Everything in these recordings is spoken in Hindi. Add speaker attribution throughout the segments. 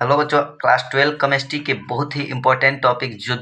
Speaker 1: हेलो बच्चों, क्लास 12 केमिस्ट्री के बहुत ही इम्पोर्टेंट टॉपिक जो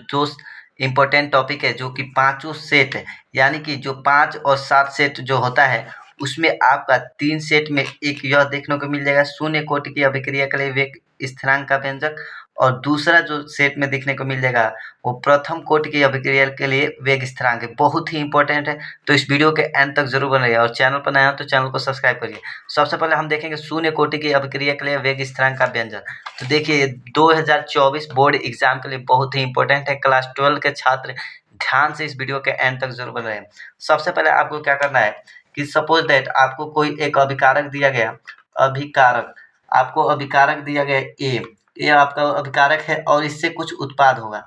Speaker 1: इम्पोर्टेंट टॉपिक है, जो कि पांचों सेट है, यानी कि जो 5 और 7 सेट जो होता है उसमें आपका 3 सेट में एक यह देखने को मिल जाएगा शून्य कोटि की अभिक्रिया के लिए वेग स्थिरांक का व्यंजक, और दूसरा जो सेट में देखने को मिल जाएगा वो प्रथम कोटि की अभिक्रिया के लिए वेग स्थिरांक है। बहुत ही इंपॉर्टेंट है, तो इस वीडियो के एंड तक जरूर बने रहिए और चैनल पर नया हो तो चैनल को सब्सक्राइब करिए। सबसे पहले हम देखेंगे शून्य कोटि की अभिक्रिया के लिए वेग स्थिरांक का व्यंजक। तो देखिए 2024 बोर्ड एग्जाम के लिए बहुत ही इंपॉर्टेंट है। क्लास 12 के छात्र ध्यान से इस वीडियो के एंड तक जरूर बने रहें। सबसे पहले आपको क्या करना है कि सपोज दैट आपको कोई एक अभिकारक दिया गया, आपको अभिकारक दिया गया ए आपका अभिकारक है और इससे कुछ उत्पाद होगा,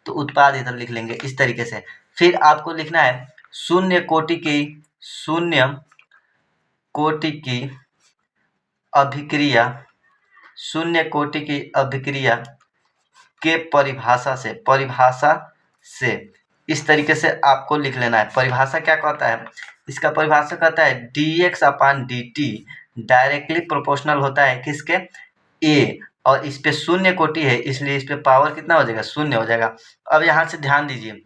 Speaker 1: तो उत्पाद इधर लिख लेंगे इस तरीके से। फिर आपको लिखना है शून्य कोटि की अभिक्रिया, शून्य कोटि की अभिक्रिया के परिभाषा से इस तरीके से आपको लिख लेना है। परिभाषा क्या कहता है, इसका परिभाषा कहता है dx अपान dt डायरेक्टली प्रोपोर्शनल होता है किसके, a, और इस पे शून्य कोटि है इसलिए इस पे पावर कितना हो जाएगा, शून्य हो जाएगा। अब यहाँ से ध्यान दीजिए,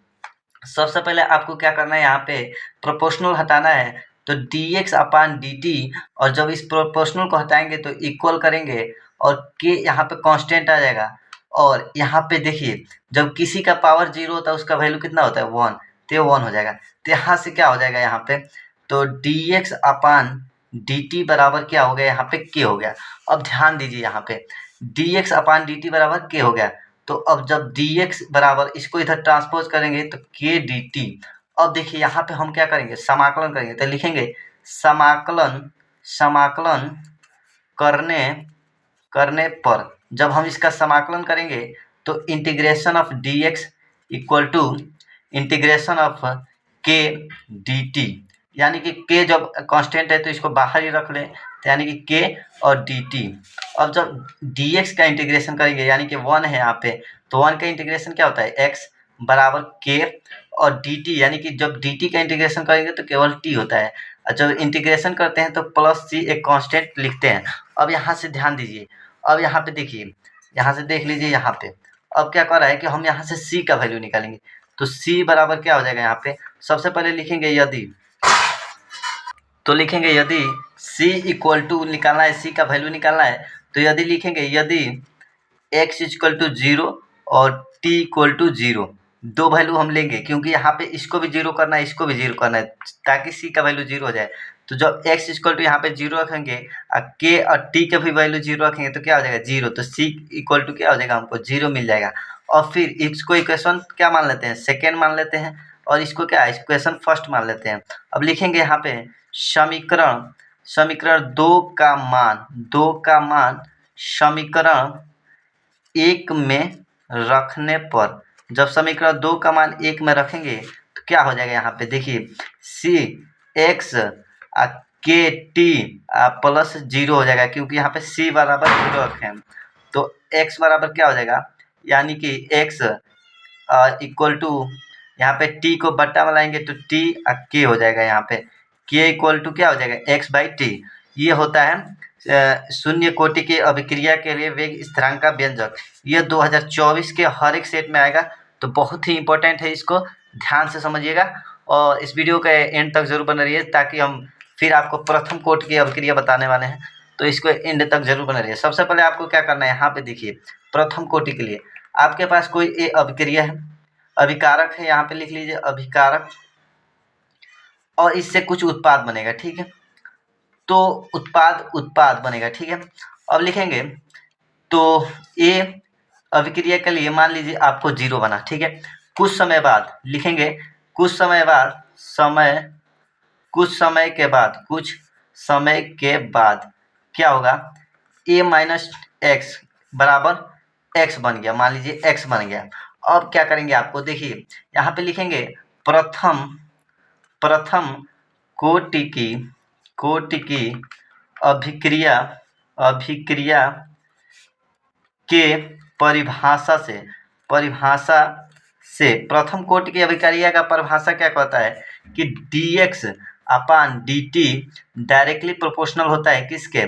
Speaker 1: सबसे पहले आपको क्या करना है, यहाँ पे प्रोपोर्शनल हटाना है, तो dx अपान dt, और जब इस प्रोपोर्शनल को हटाएंगे तो इक्वल करेंगे और k यहाँ पे कांस्टेंट आ जाएगा। और यहाँ पे देखिए जब किसी का पावर 0 होता है उसका वैल्यू कितना होता है, 1, तो ये 1 हो जाएगा। तो यहाँ से क्या हो जाएगा, यहाँ पे तो dx अपान dt बराबर क्या हो गया, यहाँ पे k हो गया। अब ध्यान दीजिए यहाँ पे dx अपान dt बराबर k हो गया, तो अब जब dx बराबर इसको इधर ट्रांसपोज करेंगे तो k dt। अब देखिए यहाँ पे हम क्या करेंगे, समाकलन करेंगे, तो लिखेंगे समाकलन करने पर जब हम इसका समाकलन करेंगे तो integration of dx equal to integration of k dt, यानी कि k जब कांस्टेंट है तो इसको बाहर ही रख लें, तो यानी कि k और dt। अब जब dx का इंटीग्रेशन करेंगे यानी कि 1 है यहाँ पे, तो 1 का इंटीग्रेशन क्या होता है, x बराबर k, और dt यानी कि जब dt का इंटीग्रेशन करेंगे तो केवल t होता है, और जब इंटीग्रेशन करते हैं तो प्लस c एक कांस्टेंट लिखते हैं। अब यहाँ से ध्यान दीजिए, अब यहाँ पे देखिए, यहाँ से देख लीजिए, यहाँ पे अब क्या कर रहा है कि हम यहाँ से c का वैल्यू निकालेंगे, तो c बराबर क्या हो जाएगा, यहाँ पे सबसे पहले लिखेंगे यदि c इक्वल टू निकालना है, c का वैल्यू निकालना है, तो यदि लिखेंगे यदि x इक्वल टू 0 और t इक्वल टू 0, दो वैल्यू हम लेंगे क्योंकि यहाँ पे इसको भी 0 करना है, इसको भी 0 करना है, ताकि c का वैल्यू 0 हो जाए। तो जब x इक्वल टू यहाँ पे 0 रखेंगे और k और t का भी वैल्यू 0 रखेंगे तो क्या हो जाएगा, 0, तो c इक्वल टू क्या हो जाएगा, हमको 0 मिल जाएगा। और फिर इसको इक्वेशन क्या मान लेते हैं, सेकेंड मान लेते हैं, और इसको क्या इक्वेशन फर्स्ट मान लेते हैं। अब लिखेंगे यहाँ पे समीकरण 2 का मान समीकरण 1 में रखने पर, जब समीकरण 2 का मान 1 में रखेंगे तो क्या हो जाएगा, यहाँ पे देखिए सी एक्स के टी प्लस 0 हो जाएगा, क्योंकि यहाँ पे c बराबर 0 रखे हैं, तो x बराबर क्या हो जाएगा, यानी कि x इक्वल टू यहाँ पे t को बट्टा में लाएंगे तो t k हो जाएगा, यहाँ पे k इक्वल टू क्या हो जाएगा, x बाई टी। ये होता है शून्य कोटि की अभिक्रिया के लिए वेग स्थिरांक का व्यंजक। यह 2024 के हर एक सेट में आएगा, तो बहुत ही इंपॉर्टेंट है, इसको ध्यान से समझिएगा और इस वीडियो के एंड तक जरूर बने रहिए, ताकि हम फिर आपको प्रथम कोटि की अभिक्रिया बताने वाले हैं, तो इसको एंड तक जरूर बने रहिए। सबसे पहले आपको क्या करना है, यहाँ पे देखिए प्रथम कोटि के लिए आपके पास कोई अभिक्रिया है, अभिकारक है, यहाँ पे लिख लीजिए अभिकारक, और इससे कुछ उत्पाद बनेगा, ठीक है, तो उत्पाद बनेगा, ठीक है। अब लिखेंगे तो ए अभिक्रिया के लिए मान लीजिए आपको 0 बना, ठीक है, कुछ समय बाद लिखेंगे, कुछ समय के बाद क्या होगा, a माइनस एक्स बराबर x बन गया, मान लीजिए x बन गया। अब क्या करेंगे, आपको देखिए यहाँ पे लिखेंगे प्रथम कोटि की अभिक्रिया के परिभाषा से प्रथम कोटि की अभिक्रिया का परिभाषा क्या कहता है कि dx अपान dt डायरेक्टली प्रोपोर्शनल होता है किसके,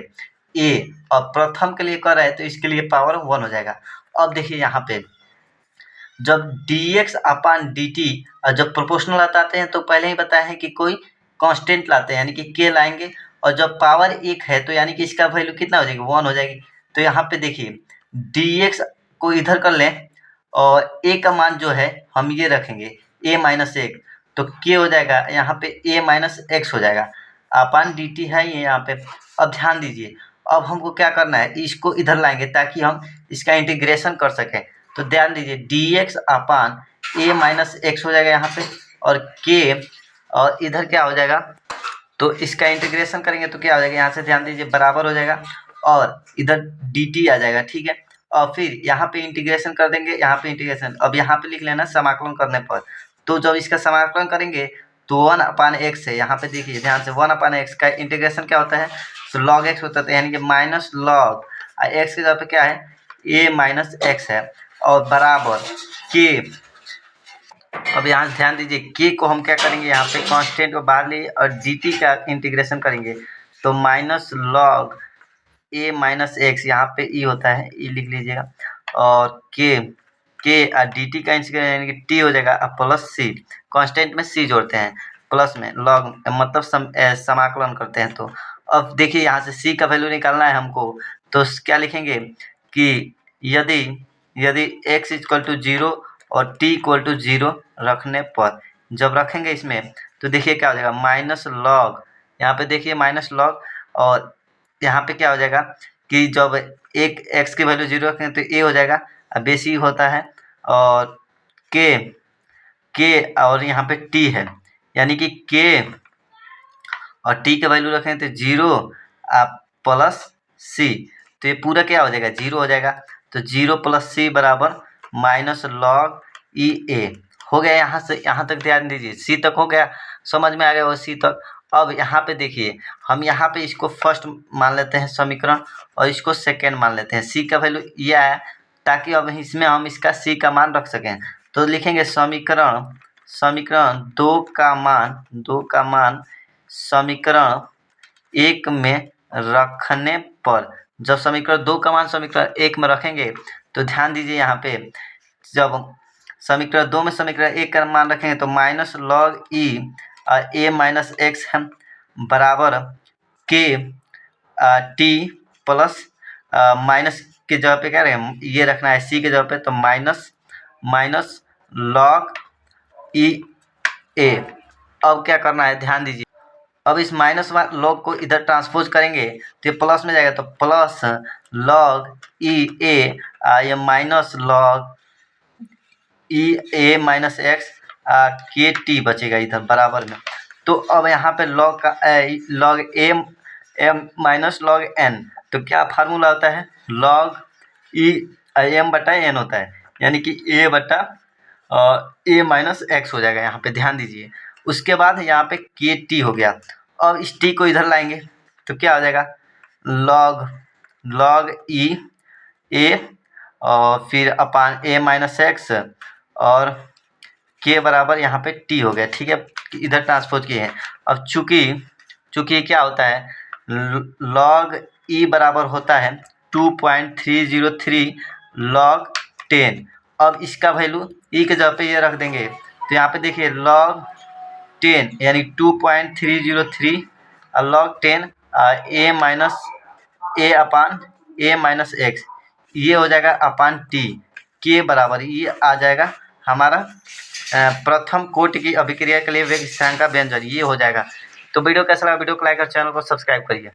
Speaker 1: ए, और प्रथम के लिए कर रहे हैं तो इसके लिए पावर 1 हो जाएगा। अब देखिए यहाँ पे जब dx अपान dt और जब प्रोपोर्शनल लाते हैं तो पहले ही बताए हैं कि कोई कांस्टेंट लाते हैं यानी कि k लाएंगे, और जब पावर 1 है तो यानी कि इसका वैल्यू कितना हो जाएगी, 1 हो जाएगी। तो यहाँ पे देखिए dx को इधर कर लें और a का मान जो है हम ये रखेंगे a माइनस 1, तो k हो जाएगा यहाँ पे a माइनस x हो जाएगा, अपान dt है ये यहाँ पे। अब ध्यान दीजिए, अब हमको क्या करना है, इसको इधर लाएंगे ताकि हम इसका इंटीग्रेशन कर सकें। तो ध्यान दीजिए dx upon a minus x हो जाएगा यहाँ पे, और k और इधर क्या हो जाएगा, तो इसका इंटीग्रेशन करेंगे तो क्या हो जाएगा, यहाँ से ध्यान दीजिए बराबर हो जाएगा और इधर dt आ जाएगा, ठीक है। और फिर यहाँ पे इंटीग्रेशन कर देंगे, यहाँ पे इंटीग्रेशन, अब यहाँ पे लिख लेना समाकलन करने पर। तो जब इसका समाकलन करेंगे तो 1 अपान एक्स है, यहाँ पे देखिए ध्यान से 1 अपान एक्स का इंटीग्रेशन क्या होता है, तो लॉग एक्स होता है, यानी कि माइनस लॉग एक्स की जगह पे क्या है a माइनस एक्स है, और बराबर के। अब यहाँ से ध्यान दीजिए के को हम क्या करेंगे, यहाँ पे कांस्टेंट को बाहर लिए और dt का इंटीग्रेशन करेंगे, तो minus log a minus x, यहाँ पे e होता है, e लिख लीजिएगा, और के और dt का इंटीग्रेशन यानी कि t हो जाएगा, प्लस c, कांस्टेंट में c जोड़ते हैं, प्लस में लॉग मतलब समाकलन करते हैं। तो अब देखिए यहाँ से c का वैल्यू निकालना है हमको, तो क्या लिखेंगे कि यदि x इक्वल टू 0 और t इक्वल टू 0 रखने पर, जब रखेंगे इसमें तो देखिए क्या हो जाएगा, माइनस लॉग, यहाँ पे देखिए माइनस लॉग, और यहाँ पे क्या हो जाएगा कि जब एक x की वैल्यू 0 रखेंगे तो a हो जाएगा, बेसी होता है, और k और यहाँ पे t है, यानी कि k और t के वैल्यू रखें तो 0 प्लस c, तो ये पूरा क्या हो जाएगा 0 हो जाएगा। तो 0 प्लस c बराबर माइनस लॉग ई ए हो गया। यहाँ से यहाँ तक ध्यान दीजिए, c तक हो गया, समझ में आ गया वो c तक। अब यहाँ पे देखिए हम यहाँ पे इसको फर्स्ट मान लेते हैं समीकरण और इसको सेकेंड मान लेते हैं, c का वैल्यू ये आया, ताकि अब इसमें हम इसका c का मान रख सकें। तो लिखेंगे समीकरण 2 का मान समीकरण 1 में रखने पर, जब समीकरण 2 का मान समीकरण 1 में रखेंगे तो ध्यान दीजिए यहाँ पे जब समीकरण 2 में समीकरण 1 का मान रखेंगे तो minus log e A minus x है बराबर के टी प्लस माइनस के जगह पे क्या रहेगा, ये रखना है सी के जगह पे, तो माइनस लॉग ई ए। अब क्या करना है ध्यान दीजिए, अब इस माइनस लॉग को इधर ट्रांसपोज करेंगे तो ये प्लस में जाएगा, तो प्लस लॉग ई ए, ये minus log e A minus x के टी बचेगा इधर बराबर में। तो अब यहाँ पे log M minus log N, तो क्या फार्मूला होता है, लॉग ई एम बटा एन होता है, यानी कि ए बटा ए माइनस एक्स हो जाएगा, यहाँ पे ध्यान दीजिए। उसके बाद यहाँ पे के टी हो गया, अब इस टी को इधर लाएंगे तो क्या हो जाएगा, लॉग ई ए और फिर अपान ए माइनस एक्स और के बराबर यहाँ पे टी हो गया, ठीक है, इधर ट्रांसपोज किए हैं। अब चूँकि क्या होता है, लॉग ई बराबर होता है 2.303 लॉग 10। अब इसका वैल्यू ई के जगह पे ये रख देंगे, तो यहाँ पे देखिए लॉग 10 यानी 2.303 लॉग 10 ए माइनस ए अपान ए माइनस एक्स, ये हो जाएगा अपान टी के बराबर, ये आ जाएगा हमारा प्रथम कोटि की अभिक्रिया के लिए वेग स्थिरांक का व्यंजन, ये हो जाएगा। तो वीडियो कैसा लगा, वीडियो को लाइक और चैनल को सब्सक्राइब करिए।